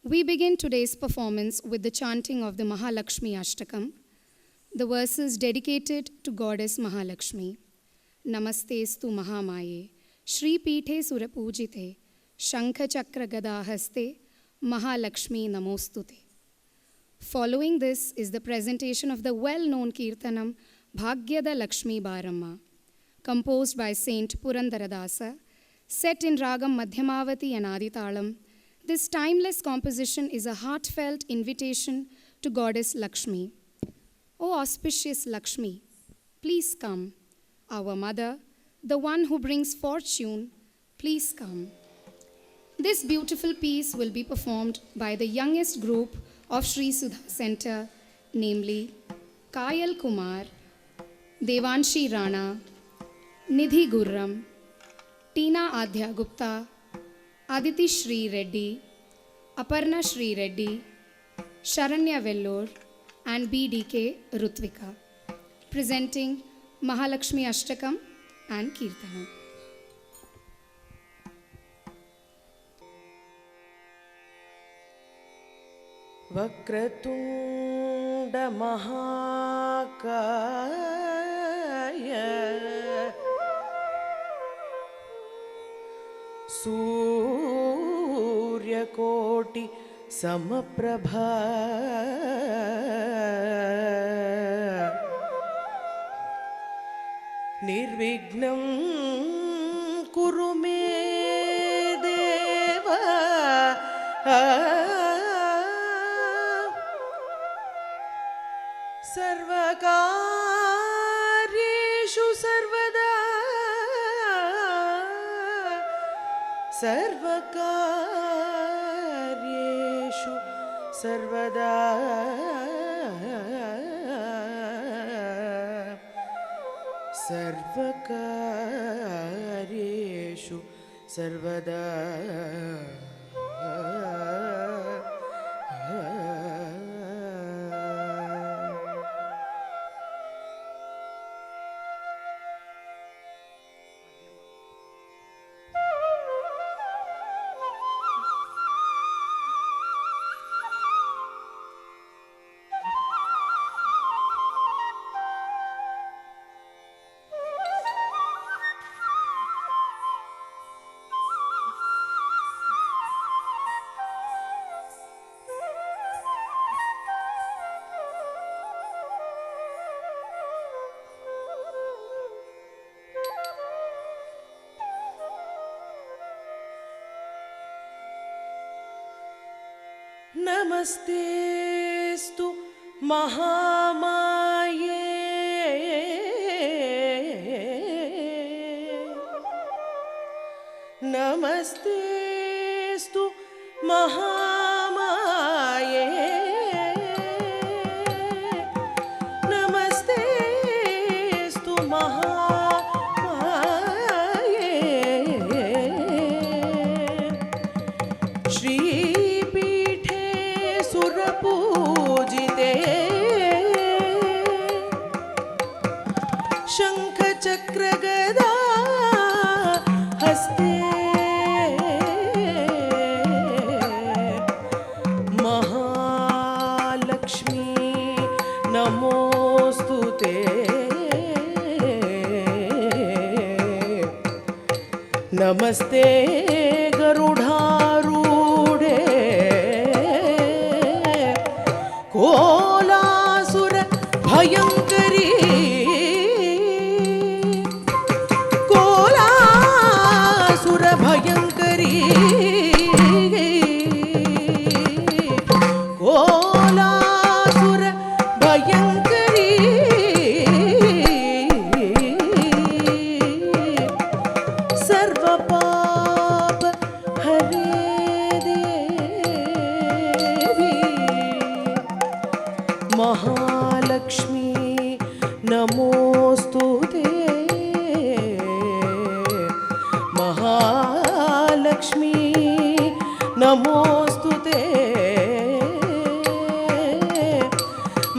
We begin today's performance with the chanting of the Mahalakshmi Ashtakam, the verses dedicated to Goddess Mahalakshmi. Namastestu Mahamaye, Shri Pithe Surapujite, Shankha Chakra Gadahaste, Mahalakshmi Namostute. Following this is the presentation of the well-known Kirtanam Bhagyada Lakshmi Baramma, composed by Saint Purandaradasa, set in Ragam Madhyamavati and Aditalam. This timeless composition is a heartfelt invitation to Goddess Lakshmi. O auspicious Lakshmi, please come. Our mother, the one who brings fortune, please come. This beautiful piece will be performed by the youngest group of Sri Sudha Center, namely Kayal Kumar, Devanshi Rana, Nidhi Gurram, Tina Adhya Gupta, Aditi Shri Reddy, Aparna Shri Reddy, Sharanya Vellore, and BDK Rutvika, presenting Mahalakshmi Ashtakam and Kirtanam. Vakratunda Mahakaya Surya Koti Samaprabha Nirvignam Kuru me Deva Sarvakaryeshu Sarvada Sarvakaryeshu Sarvada Sarvakaryeshu Sarvada Namastestu Mahamaye Namastestu Mahamaye Namastestu Mahamaye Shri Surapujite Shankha Chakra Gada Haste Mahalakshmi Namostute Namaste Garudharude Kolasura Bhayankari Kolasura Bhayankari Kolasura Bhayankari Sarva Papa Hare Devi Mahalakshmi Namostute Mahalakshmi Namostute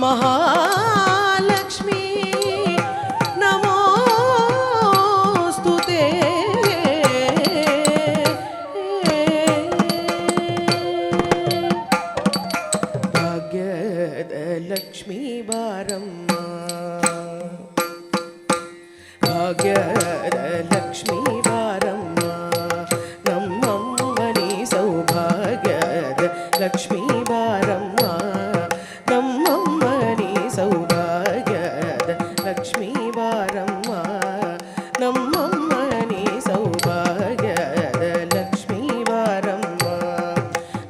Mahalakshmi Namostute Lakshmi ಬಾರಮ್ಮ ಭಾಗ್ಯದ ಲಕ್ಷ್ಮೀ ಬಾರಮ್ಮ ನಮ್ಮಮ್ಮನಿ ಸೌಭಾಗ್ಯದ ಲಕ್ಷ್ಮೀ ಬಾರಮ್ಮ ನಮ್ಮಮ್ಮನಿ ಸೌಭಾಗ್ಯದ ಲಕ್ಷ್ಮೀ ಬಾರಮ್ಮ ನಮ್ಮಮ್ಮನಿ ಸೌಭಾಗ್ಯದ ಲಕ್ಷ್ಮೀ ಬಾರಮ್ಮ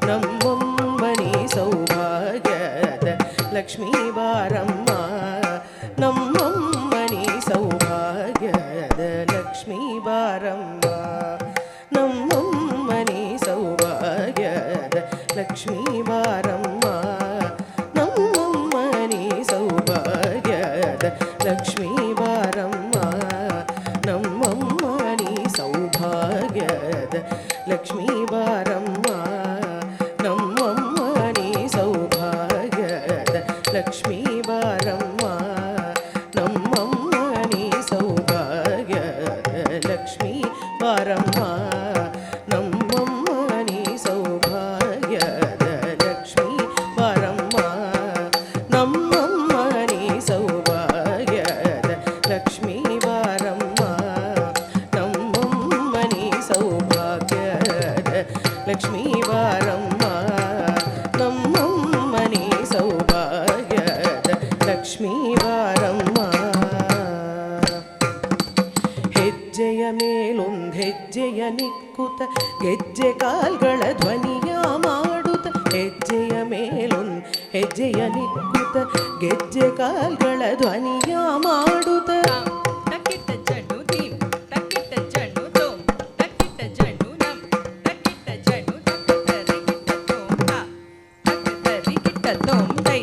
ನಮ್ಮಮ್ಮನಿ ಸೌಭಾಗ್ಯದ ಲಕ್ಷ್ಮೀ ಬಾರಮ್ಮ ನಮ್ಮಮ್ಮನಿ ಸೌಭಾಗ್ಯದ ಲಕ್ಷ್ಮೀ ಬಾರಮ್ಮ ನಮ್ಮಮ್ಮನಿ ಸೌಭಾಗ್ಯದ ಲಕ್ಷ್ಮೀ ಬಾರಮ್ಮ ನಮ್ಮಮ್ಮನಿ ಸೌಭಾಗ್ಯದ ಲಕ್ಷ್ಮೀ ಬಾರಮ್ಮ ನಮ್ಮಮ್ಮನಿ ಸೌಭಾಗ್ಯದ ಲಕ್ಷ್ಮೀ ಬಾರಮ್ಮ ನಮ್ಮಮ್ಮನಿ ಸೌಭಾಗ್ಯದ ಲಕ್ಷ್ಮೀ ಬಾರಮ್ಮ ನಮ್ಮಮ್ಮನಿ ಸೌಭಾಗ್ಯದ ಲಕ್ಷ್ಮೀ ಬಾರಮ್ಮ ನಮ್ಮಮ್ಮನಿ ಸೌಭಾಗ್ಯದ ಲಕ್ಷ್ಮೀ ಬಾರಮ್ಮ ನಮ್ಮಮ್ಮನಿ ಸೌಭಾಗ್ಯದ ಲಕ್ಷ್ಮೀ ಬಾರಮ್ಮ ನಮ್ಮಮ್ಮನಿ ಸೌಭಾಗ್ಯದ ಲಕ್ಷ್ಮೀ ಬಾರಮ್ಮ ನಮ್ಮಮ್ಮನಿ ಸೌಭಾಗ್ಯದ ಲಕ್ಷ್ಮೀ ಬಾರಮ್ಮ ಹೆಜ್ಜೆಯ ಮೇಲೊಂದು ಹೆಜ್ಜೆಯ ನಿಕ್ಕುತ್ತ ಗೆಜ್ಜೆ ಕಾಲ್ಗಳ ಧ್ವನಿಯ ಮಾಡುತ್ತ ಹೆಜ್ಜೆಯ ಮೇಲೊಂದು ಹೆಜ್ಜೆಯ ನಿಕ್ಕುತ್ತ ಗೆಜ್ಜೆ ಕಾಲ್ಗಳ ಧ್ವನಿಯ ಮಾಡುತ್ತ ತಕ್ಕಿಟ್ಟ ಜಣ್ಣು ದೀಂ ತಕ್ಕಿಟ್ಟ ಜಣ್ಣು ತೋಂ ತಕ್ಕಿಟ್ಟ ಜಣ್ಣು ನಂ ತಕ್ಕಿಟ್ಟ ಜಣ್ಣು ತಕ್ಕತರಿ ಗಿಟ್ಟ ತೋಂ ತಾ ತಕ್ಕತರಿ ಗಿಟ್ಟ ತೋಂ ದೈ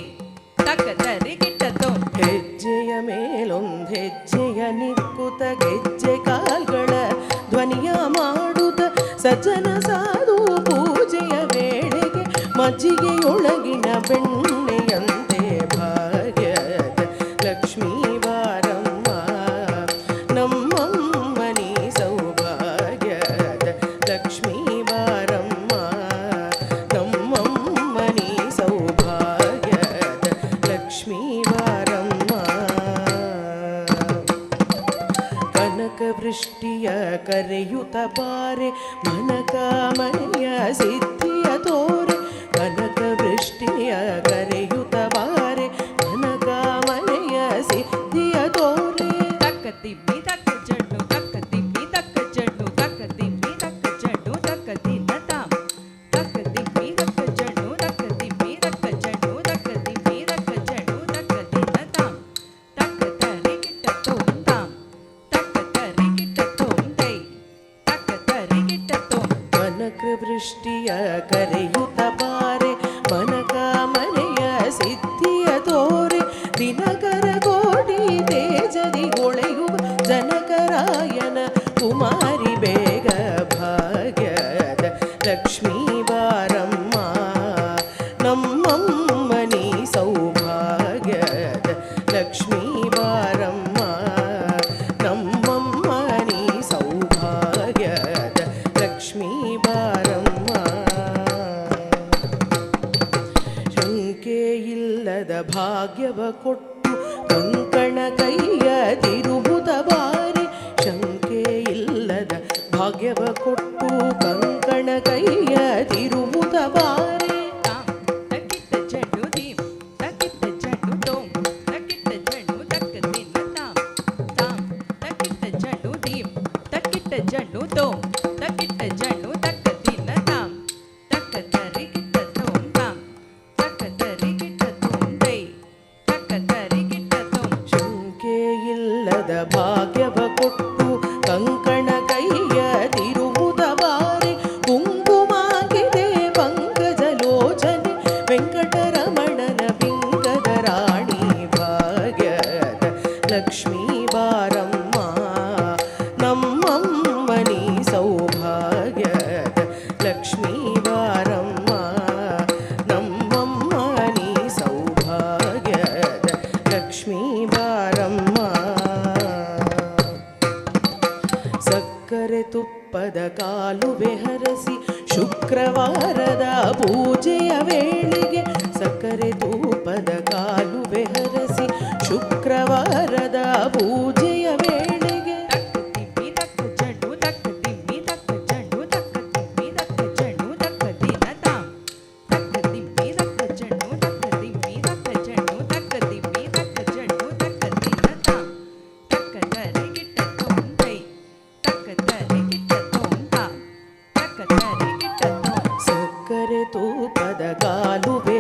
ತಕ್ಕತರಿ ಗಿಟ್ಟ ತೋಂ ಹೆಜ್ಜೆಯ ಮೇಲೊಂದು ಹೆಜ್ಜೆಯ ನಿಕ್ಕುತ್ತ ಗೆಜ್ಜೆ ಕಾಲ್ಗಳ ಧ್ವನಿಯ ಮಾಡುತ್ತ ಸಜ್ಜನ ಸಾಧು ಪೂಜೆಯ ವೇಳೆಗೆ ಮಜ್ಜಿಗೆಯೊಳಗಿನ ಬೆಣ್ಣೆಯಂತೆ ಭಾಗ್ಯದ ಲಕ್ಷ್ಮೀ ಬಾರಮ್ಮ ನಮ್ಮಮ್ಮನಿ ಸೌಭಾಗ್ಯದ ಲಕ್ಷ್ಮೀ ಬಾರಮ್ಮ ನಮ್ಮಮ್ಮನಿ ಸೌಭಾಗ್ಯದ ಲಕ್ಷ್ಮೀ ಬಾರಮ್ಮ ಕನಕ ವೃಷ್ಟಿಯ ಕರೆಯುತ್ತ ಬಾರೆ ಮನಕಾಮನೆಯ ಸಿದ್ಧಿಯ ತೋರೆ ಕನಕ ವೃಷ್ಟಿಯ ಕರೆಯುತ್ತ ಬಾರೆ ಮನಕಾಮನೆಯ ಸಿದ್ಧಿಯ ತೋರೆ ತಕ್ಕ ತಿಮ್ಮಿ ತಕ್ಕ ಜಣ್ಣು ತಕ್ಕ ತಿಮ್ಮಿ ತಕ್ಕ ಜಣ್ಣು ತಕ್ಕ ತಿಮ್ಮಿ ತಕ್ಕ ಜಣ್ಣು ತಕ್ಕ ತಿನ್ನ ತಾಂ ತಕ್ಕ ತಿಮ್ಮಿ ತಕ್ಕ ಜಣ್ಣು ತಕ್ಕ ತಿಮ್ಮಿ ತಕ್ಕ ಜಣ್ಣು ತಕ್ಕ ತಿಮ್ಮಿ ತಕ್ಕ ಜಣ್ಣು ತಕ್ಕ ತಿನ್ನ ತಾಂ ತಕ್ಕ ತರಿ ಗಿಟ್ಟ ತೋಂ ತಾಂ ತಕ್ಕ ತರಿ ಗಿಟ್ಟ ತೋಂ ದೈ ತಕ್ಕ ತರಿ ಗಿಟ್ಟ ತೋಂ ಕನಕ ವೃಷ್ಟಿಯ ಕರೆಯುತ್ತ ಬಾರೆ ಮನಕಾಮನೆಯ ಸಿದ್ಧಿಯ ತೋರೆ ದಿನಕರ ಕೋಟಿ ತೇಜದಿ ಹೊಳೆಯುವ ಜನಕರಾಯನ ಕುಮಾರಿ ಬೇಗ ಭಾಗ್ಯದ ಲಕ್ಷ್ಮೀ ಬಾರಮ್ಮ ನಮ್ಮಮ್ಮನಿ ಸೌಭಾಗ್ಯದ ಲಕ್ಷ್ಮೀ ಬಾರಮ್ಮ ನಮ್ಮಮ್ಮನಿ ಸೌಭಾಗ್ಯದ ಲಕ್ಷ್ಮೀ ಬಾರಮ್ಮ ಶಂಕೆ ಇಲ್ಲದ ಭಾಗ್ಯವ ಕೊಟ್ಟು ಕಂಕಣ ಕೈಯ ತಿರುವುದ ಬಾರಿ ಶಂಕೆ ಇಲ್ಲದ ಭಾಗ್ಯವ ಕೊಟ್ಟು ಕಂಕಣ ಕೈಯ ತಿರುವುದ ಬಾರಿ ತಾಂ ತಕ್ಕಿಟ್ಟ ಜಣ್ಣು ದೀಂ ತಕ್ಕಿಟ್ಟ ಜಣ್ಣು ತೋಂ ತಕ್ಕಿಟ್ಟ ಜಣ್ಣು ತಕ್ಕ ತಿನ್ನ ತಾಂ ತಾಂ ತಕ್ಕಿಟ್ಟ ಜಣ್ಣು ದೀಂ ತಕ್ಕಿಟ್ಟ ಜಣ್ಣು ತೋಂ ತಕ್ಕಿಟ್ಟ ಜಣ್ಣು ತಕ್ಕ ತಿನ್ನ ತಾಂ ತಕ್ಕ ತರಿ ಗಿಟ್ಟ ತೋಂ ತಾಂ ತಕ್ಕ ತರಿ ಗಿಟ್ಟ ತೋಂ ದೈ ತಕ್ಕ ತರಿ ಗಿಟ್ಟ ತೋಂ ಶಂಕೆ ಇಲ್ಲದ ಭಾಗ್ಯವ ಕೊಟ್ಟು ಕಂಕಣ ಕೈಯ ತಿರುವುದ ಬಾರಿ ಕುಂಕುಮಾಗಿದೆ ಪಂಕಜಲೋಚನೆ ವೆಂಕಟರಮಣನ ಬಿಂಗದ ರಾಣಿ ಭಾಗ್ಯದ ಲಕ್ಷ್ಮೀ ಬಾರಮ್ಮ ನಮ್ಮಮ್ಮನಿ ಸೌಭಾಗ್ಯದ ಲಕ್ಷ್ಮೀ ಬಾರಮ್ಮ ನಮ್ಮಮ್ಮನಿ ಸೌಭಾಗ್ಯದ ಲಕ್ಷ್ಮೀ ಬಾರಮ್ಮ ಸಕ್ಕರೆ ತುಪ್ಪದ ಕಾಲುವೆ ಹರಸಿ ಶುಕ್ರವಾರದ ಪೂಜೆಯ ವೇಳೆಗೆ ಸಕ್ಕರೆ ತುಪ್ಪದ ಕಾಲು ತೂಪದ ಕಾಲುವೆ